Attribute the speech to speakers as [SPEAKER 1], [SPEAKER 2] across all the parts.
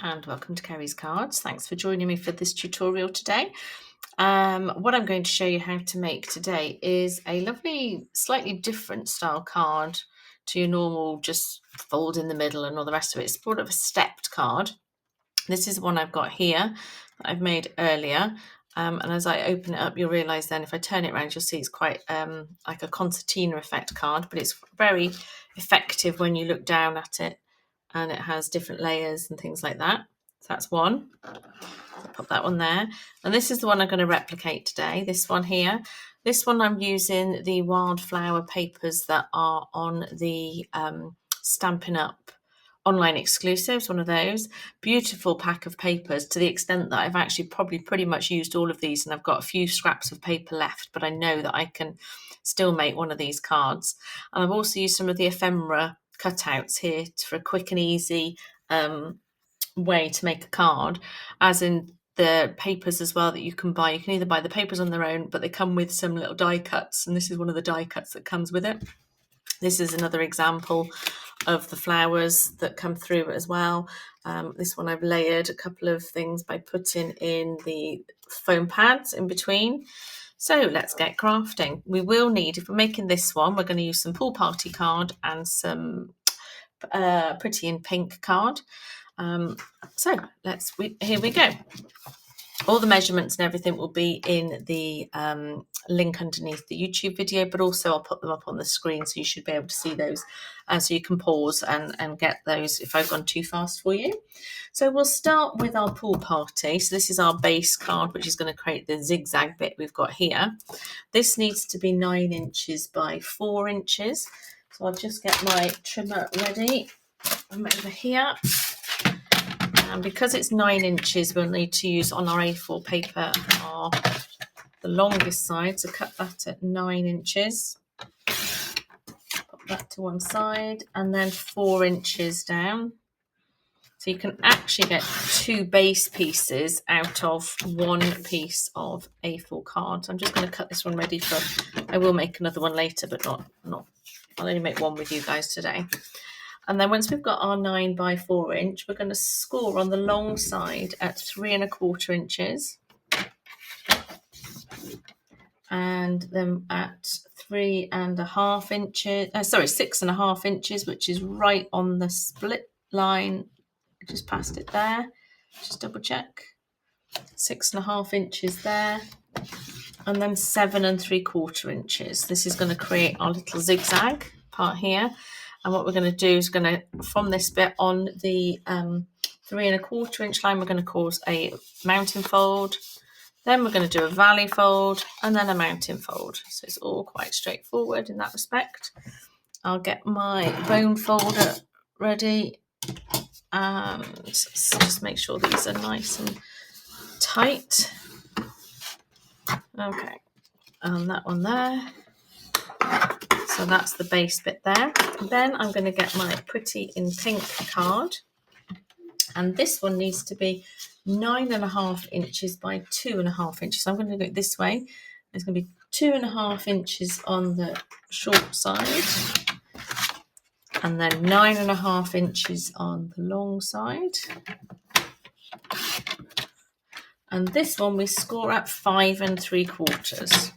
[SPEAKER 1] and welcome to Kerry's Cards. Thanks for joining me for this tutorial today. What I'm going to show you how to make today is a lovely, slightly different style card to your normal just fold in the middle and all the rest of it. It's sort of a stepped card. This is one I've got here that I've made earlier. And as I open it up, you'll realise then if I turn it around, you'll see it's quite like a concertina effect card, but it's very effective when you look down at it. And it has different layers and things like that. So that's one. So pop that one there. And this is the one I'm going to replicate today, this one here. This one I'm using the wildflower papers that are on the Stampin' Up! Online exclusives, one of those. Beautiful pack of papers, to the extent that I've actually probably pretty much used all of these and I've got a few scraps of paper left, but I know that I can still make one of these cards. And I've also used some of the ephemera cutouts here for a quick and easy way to make a card, as in the papers as well that you can buy. You can either buy the papers on their own, but they come with some little die cuts, and this is one of the die cuts that comes with it. This is another example of the flowers that come through as well. This one I've layered a couple of things by putting in the foam pads in between. So let's get crafting. We will need, if we're making this one, we're going to use some pool party card and some pretty in pink card. So here we go. All the measurements and everything will be in the link underneath the YouTube video, but also I'll put them up on the screen so you should be able to see those. So you can pause and get those if I've gone too fast for you. So we'll start with our pool party. So this is our base card, which is going to create the zigzag bit we've got here. This needs to be 9 inches by 4 inches. So I'll just get my trimmer ready. I'm over here. And because it's 9 inches, we'll need to use on our A4 paper the longest side. So cut that at 9 inches. Put that to one side and then 4 inches down. So you can actually get 2 base pieces out of 1 piece of A4 card. So I'm just going to cut this one ready for, I will make another one later, but not, I'll only make one with you guys today. And then once we've got our 9 by 4 inch, we're going to score on the long side at 3 1/4 inches. And then at 3 1/2 inches, 6 1/2 inches, which is right on the split line. Just past it there. Just double check. 6 1/2 inches there. And then 7 3/4 inches. This is going to create our little zigzag part here. And what we're going to do is from this bit on the 3 1/4 inch line, we're going to cause a mountain fold. Then we're going to do a valley fold and then a mountain fold. So it's all quite straightforward in that respect. I'll get my bone folder ready and just make sure these are nice and tight. Okay, and that one there. So that's the base bit there. Then I'm going to get my pretty in pink card. And this one needs to be 9 1/2 inches by 2 1/2 inches. So I'm going to go it this way. It's going to be 2 1/2 inches on the short side. And then 9 1/2 inches on the long side. And this one we score at 5 3/4.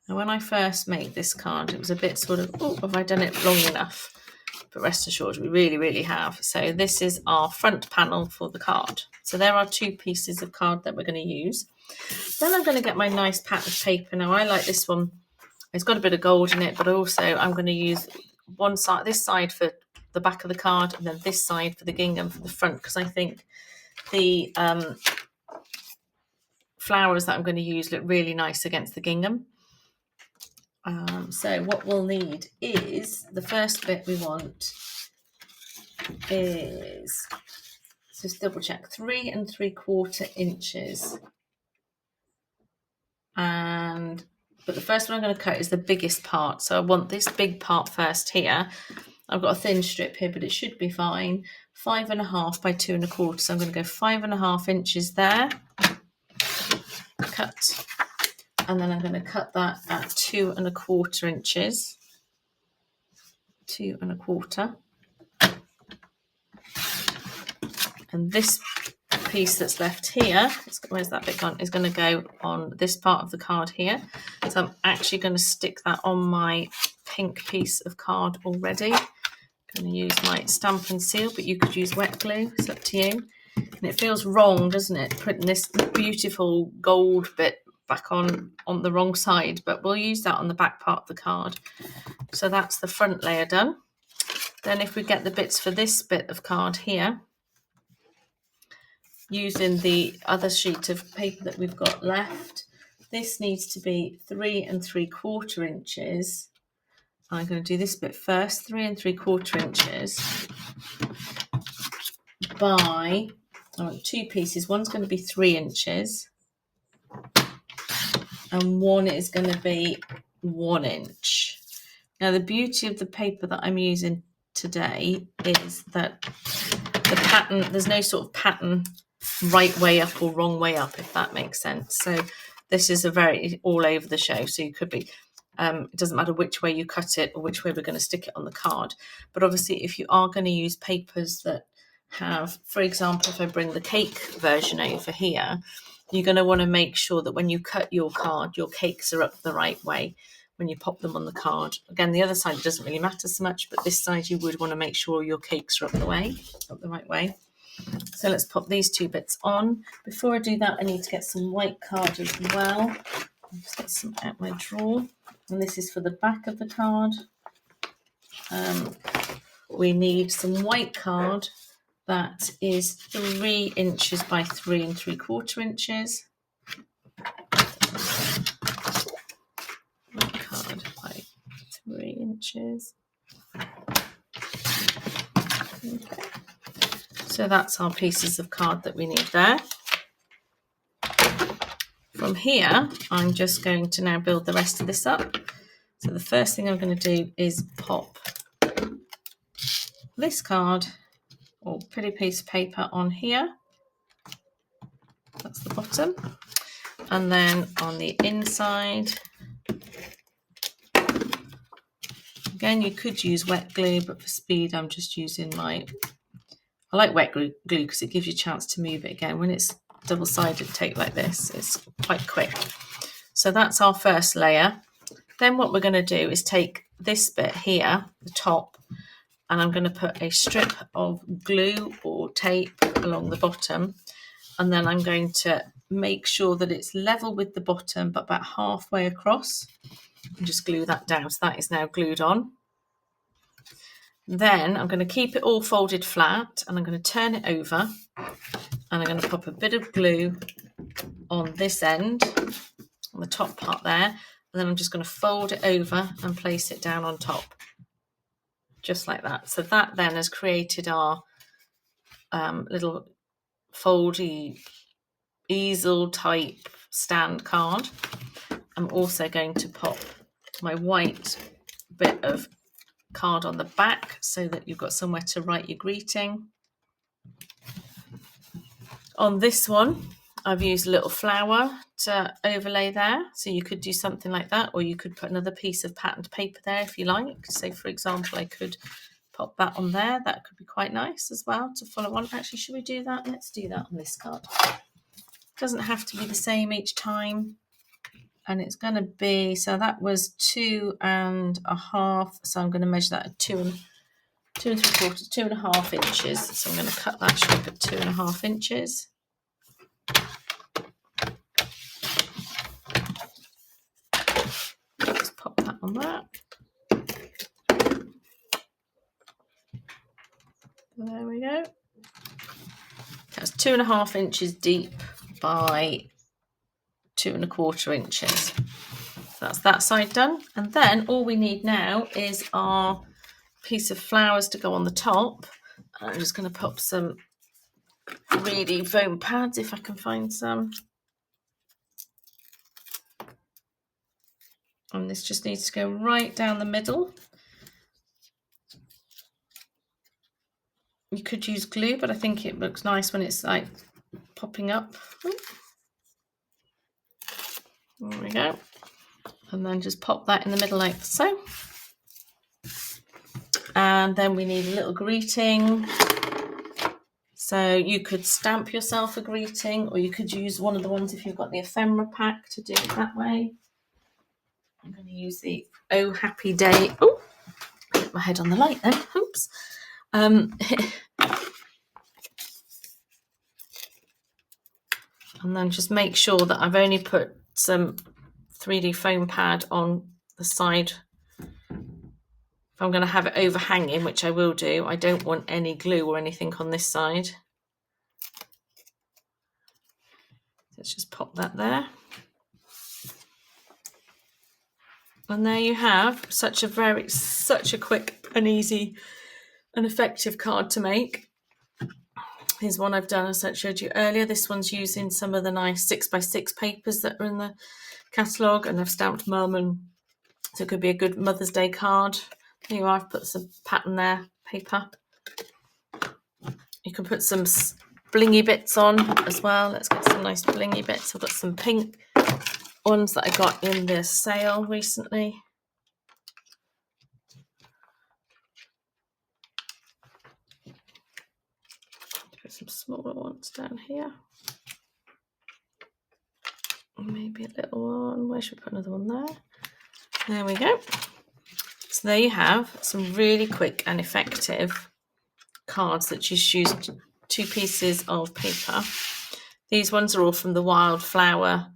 [SPEAKER 1] Now, when I first made this card, it was a bit sort of, oh, have I done it long enough? But rest assured, we really, really have. So this is our front panel for the card. So there are 2 pieces of card that we're going to use. Then I'm going to get my nice pattern of paper. Now, I like this one. It's got a bit of gold in it, but also I'm going to use one side, this side for the back of the card, and then this side for the gingham for the front, because I think the flowers that I'm going to use look really nice against the gingham. So what we'll need is, the first bit we want is, just double check, 3 3/4 inches. But the first one I'm going to cut is the biggest part. So I want this big part first here. I've got a thin strip here, but it should be fine. 5 1/2 by 2 1/4. So I'm going to go 5 1/2 inches there. Cut. And then I'm going to cut that at 2 1/4 inches. 2 1/4. And this piece that's left here, where's that bit gone, is going to go on this part of the card here. So I'm actually going to stick that on my pink piece of card already. I'm going to use my stamp and seal, but you could use wet glue, it's up to you. And it feels wrong, doesn't it, putting this beautiful gold bit back on the wrong side, but we'll use that on the back part of the card. So that's the front layer done. Then if we get the bits for this bit of card here, using the other sheet of paper that we've got left, this needs to be 3 3/4 inches. I'm going to do this bit first, 3 3/4 inches by, I want 2 pieces. One's going to be 3 inches and one is going to be 1 inch. Now the beauty of the paper that I'm using today is that the pattern, there's no sort of pattern right way up or wrong way up, if that makes sense. So this is a very all over the show. So you could be, it doesn't matter which way you cut it or which way we're going to stick it on the card. But obviously if you are going to use papers that have, for example, if I bring the cake version over here, you're going to want to make sure that when you cut your card, your cakes are up the right way when you pop them on the card. Again, the other side doesn't really matter so much, but this side you would want to make sure your cakes are up the right way. So let's pop these 2 bits on. Before I do that, I need to get some white card as well. I'll just get some out my drawer. And this is for the back of the card. We need some white card that is 3 inches by 3 3/4 inches. White card by 3 inches. Okay. So that's our pieces of card that we need there. From here, I'm just going to now build the rest of this up. So the first thing I'm going to do is pop this card or pretty piece of paper on here. That's the bottom. And then on the inside, again, you could use wet glue, but for speed, I'm just using I like wet glue because it gives you a chance to move it again. When it's double-sided tape like this, it's quite quick. So that's our first layer. Then what we're going to do is take this bit here, the top, and I'm going to put a strip of glue or tape along the bottom. And then I'm going to make sure that it's level with the bottom, but about halfway across, and just glue that down. So that is now glued on. Then I'm going to keep it all folded flat and I'm going to turn it over and I'm going to pop a bit of glue on this end, on the top part there, and then I'm just going to fold it over and place it down on top, just like that. So that then has created our little foldy easel type stand card. I'm also going to pop my white bit of card on the back so that you've got somewhere to write your greeting. On this one, I've used a little flower to overlay there. So you could do something like that, or you could put another piece of patterned paper there if you like. So for example, I could pop that on there. That could be quite nice as well to follow on. Actually, should we do that? Let's do that on this card. It doesn't have to be the same each time. And it's going to be, so that was 2.5. So I'm going to measure that at 2 3/4, 2.5 inches. So I'm going to cut that strip at 2.5 inches. Just pop that on that. There we go. That's 2.5 inches deep by 2.25 inches. So that's that side done. And then all we need now is our piece of flowers to go on the top. I'm just going to pop some really foam pads if I can find some. And this just needs to go right down the middle. You could use glue, but I think it looks nice when it's like popping up. There we go. And then just pop that in the middle like so. And then we need a little greeting. So you could stamp yourself a greeting, or you could use one of the ones if you've got the ephemera pack to do it that way. I'm going to use the Oh Happy Day. Oh, hit my head on the light then. Oops. And then just make sure that I've only put some 3D foam pad on the side. If I'm going to have it overhanging, which I will do, I don't want any glue or anything on this side. Let's just pop that there. And there you have such a quick and easy and effective card to make. Here's one I've done, as I showed you earlier. This one's using some of the nice 6x6 papers that are in the catalogue, and I've stamped Mum, and so it could be a good Mother's Day card. There you are, I've put some pattern there, paper. You can put some blingy bits on as well. Let's get some nice blingy bits. I've got some pink ones that I got in the sale recently. Put some smaller ones down here. Maybe a little one. Where should we put another one there? There we go. So there you have some really quick and effective cards that just use 2 pieces of paper. These ones are all from the Wildflower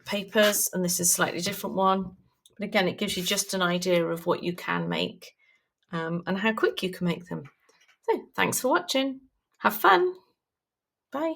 [SPEAKER 1] papers, and this is a slightly different one. But again, it gives you just an idea of what you can make and how quick you can make them. So thanks for watching. Have fun. Bye.